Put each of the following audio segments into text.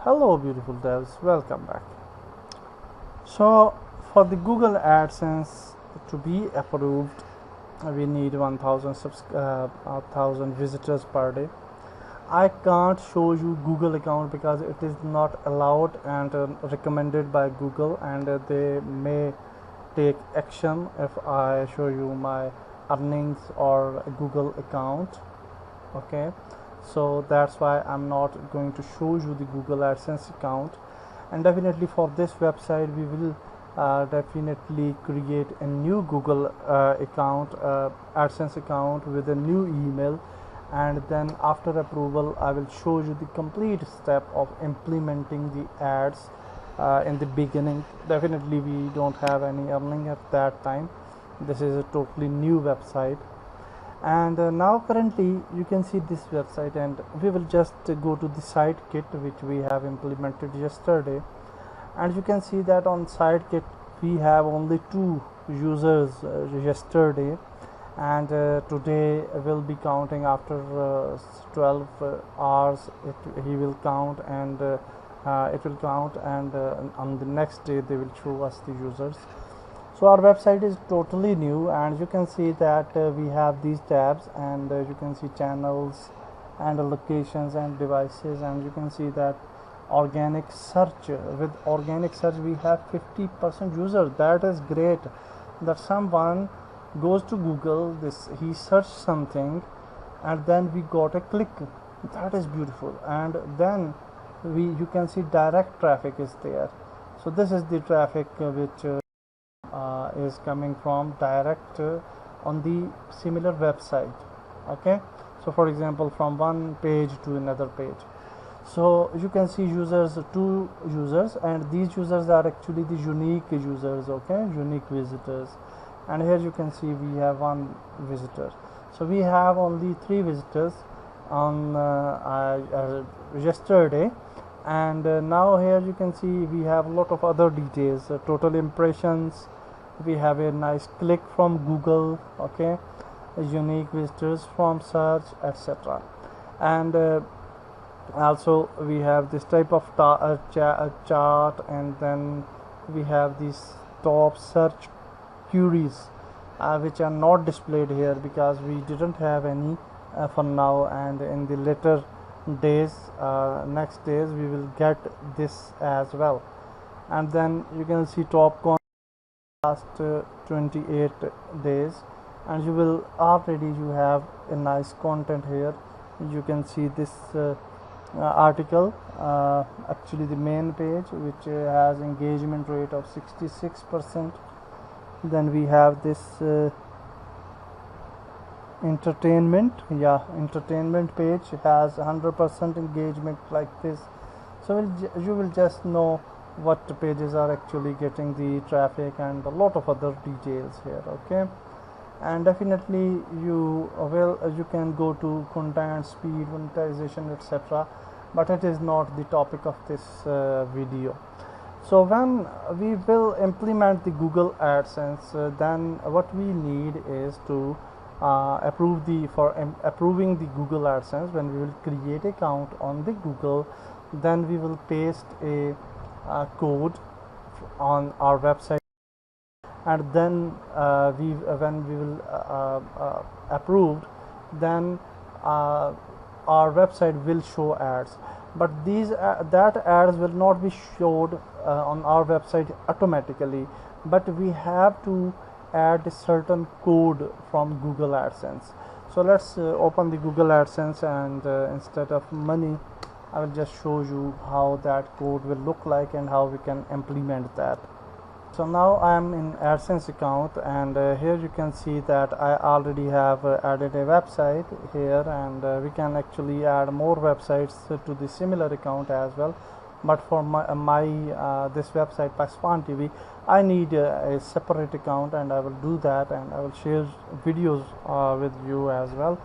Hello beautiful devs, welcome back. So for the Google AdSense to be approved, we need 1000 visitors per day. I can't show you Google account because it is not allowed and recommended by Google, and they may take action if I show you my earnings or Google account. Okay, so that's why I'm not going to show you the Google AdSense account. And definitely for this website we will definitely create a new Google account, AdSense account with a new email, and then after approval I will show you the complete step of implementing the ads. In the beginning definitely we don't have any earning at that time. This is a totally new website, and now currently you can see this website, and we will just go to the site kit which we have implemented yesterday, and you can see that on site kit we have only 2 users yesterday, and today will be counting after 12 hours. He will count, and it will count, and on the next day they will show us the users. So our website is totally new, and you can see that we have these tabs, and you can see channels and locations and devices, and you can see that organic search. With organic search we have 50% users. That is great, that someone goes to Google, he searched something and then we got a click. That is beautiful. And then you can see direct traffic is there. So this is the traffic which is coming from direct on the similar website. Okay, so for example from one page to another page. So you can see users, 2 users, and these users are actually the unique users. Okay, unique visitors. And here you can see we have 1 visitor. So we have only 3 visitors on yesterday, and now here you can see we have a lot of other details, total impressions, we have a nice click from Google, okay, unique visitors from search, etc. And also we have this type of chart, and then we have these top search queries which are not displayed here because we didn't have any for now, and in the later days, next days, we will get this as well. And then you can see top last 28 days, and you will already you have a nice content here. You can see this article, actually the main page, which has engagement rate of 66%. Then we have this entertainment page has 100% engagement like this. So you will just know what pages are actually getting the traffic, and a lot of other details here. Okay, and definitely you can go to content, speed, monetization, etc., but it is not the topic of this video. So when we will implement the Google AdSense, then what we need is to approving the Google AdSense. When we will create an account on the Google, then we will paste a code on our website, and then when we will approved, then our website will show ads. But that ads will not be showed on our website automatically, but we have to add a certain code from Google AdSense. So let's open the Google AdSense, and instead of money I will just show you how that code will look like and how we can implement that. So now I am in AdSense account, and here you can see that I already have added a website here, and we can actually add more websites to the similar account as well. But for my this website Pakistani TV, I need a separate account, and I will do that, and I will share videos with you as well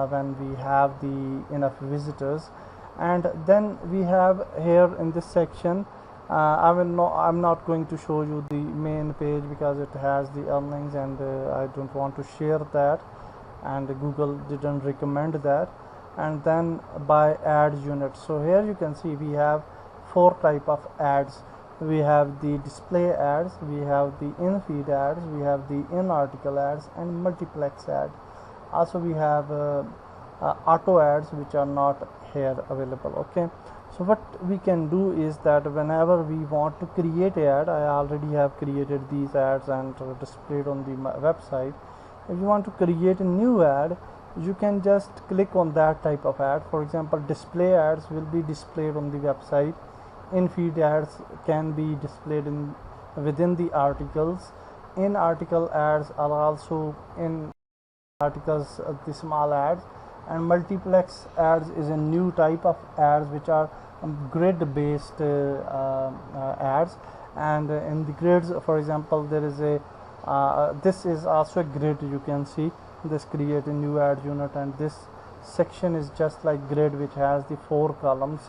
when we have the enough visitors. And then we have here in this section, I'm not going to show you the main page because it has the earnings, and I don't want to share that, and Google didn't recommend that. and then by ad unit. So here you can see we have 4 type of ads. We have the display ads, we have the in-feed ads, we have the in-article ads, and multiplex ad. Also we have auto ads, which are not here available. Okay, so what we can do is that whenever we want to create an ad, I already have created these ads and displayed on the website. If you want to create a new ad, you can just click on that type of ad. For example, display ads will be displayed on the website. In-feed ads can be displayed within the articles. In-article ads are also in articles, the small ads. And multiplex ads is a new type of ads which are grid based ads. And in the grids, for example, there is a this is also a grid. You can see this, create a new ad unit, and this section is just like grid, which has the 4 columns.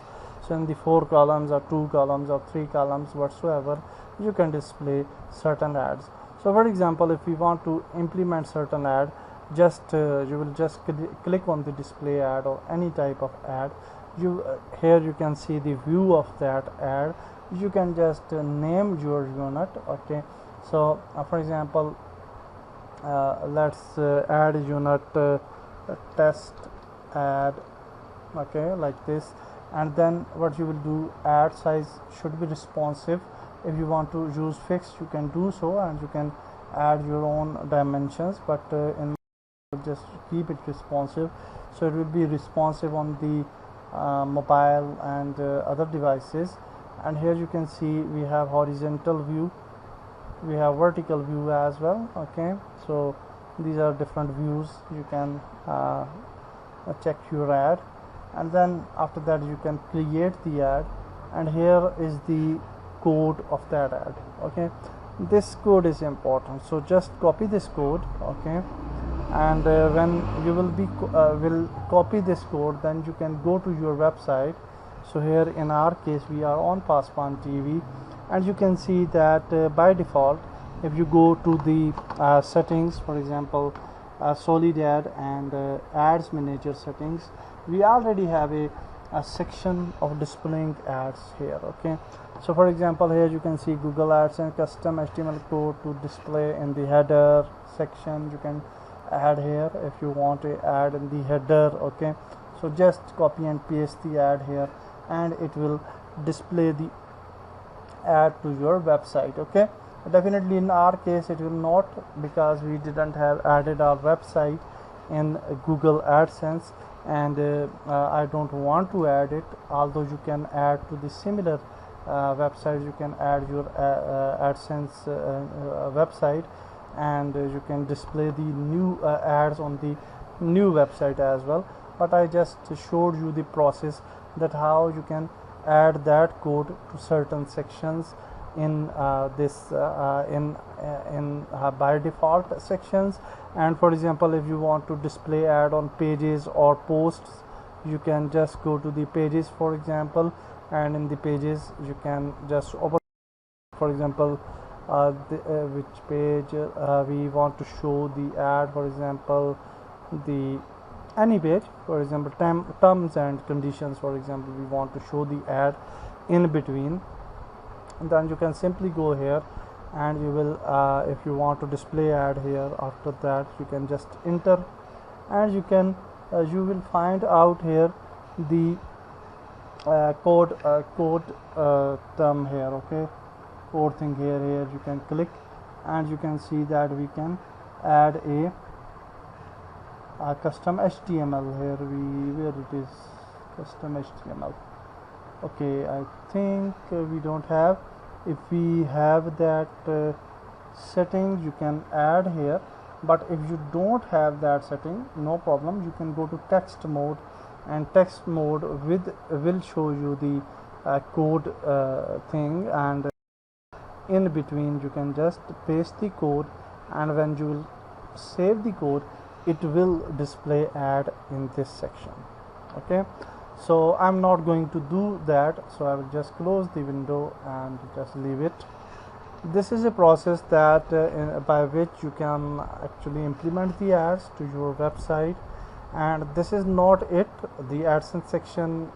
So in the 4 columns or 2 columns or 3 columns whatsoever, you can display certain ads. So for example, if we want to implement certain ad, just you will just click on the display ad or any type of ad. Here you can see the view of that ad. You can just name your unit. Okay, so for example, let's add unit test ad. Okay, like this. And then what you will do, ad size should be responsive. If you want to use fixed, you can do so, and you can add your own dimensions, but in just keep it responsive, so it will be responsive on the mobile and other devices. And here you can see we have horizontal view, we have vertical view as well. Okay, so these are different views. You can check your ad, and then after that you can create the ad, and here is the code of that ad. Okay, this code is important, so just copy this code. Okay, and when you will copy this code, then you can go to your website. So here in our case we are on Paspan TV, and you can see that by default, if you go to the settings, for example solid ad and ads manager settings, we already have a section of displaying ads here. Okay, so for example, here you can see Google AdSense custom HTML code to display in the header section. You can add here if you want to add in the header. Okay, so just copy and paste the ad here, and it will display the ad to your website. Okay, definitely in our case it will not, because we didn't have added our website in Google AdSense, and I don't want to add it. Although you can add to the similar website, you can add your AdSense website, and you can display the new ads on the new website as well. But I just showed you the process, that how you can add that code to certain sections in by default sections. And for example, if you want to display ad on pages or posts, you can just go to the pages, for example, and in the pages you can just open, for example, which page we want to show the ad. For example, the any page, for example terms and conditions, for example, we want to show the ad in between. And then you can simply go here, and you will if you want to display ad here, after that you can just enter, and you can you will find out here the code term here. Okay, code thing here you can click, and you can see that we can add a custom HTML here. Where it is, custom HTML. Okay, I think we don't have. If we have that setting, you can add here. But if you don't have that setting, no problem, you can go to text mode, and text mode will show you the code thing, and in between you can just paste the code, and when you will save the code, it will display ad in this section. Okay, so I'm not going to do that, so I will just close the window and just leave it. This is a process that by which you can actually implement the ads to your website, And this is not it. The AdSense section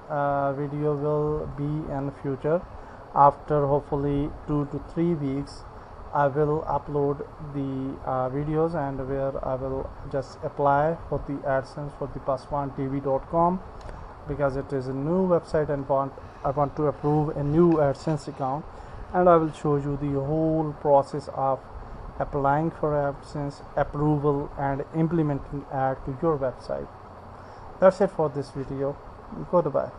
video will be in future. After hopefully 2 to 3 weeks, I will upload the videos, and where I will just apply for the AdSense for the paswantv.com, because it is a new website and I want to approve a new AdSense account, and I will show you the whole process of applying for AdSense, approval, and implementing ad to your website. That's it for this video. Goodbye.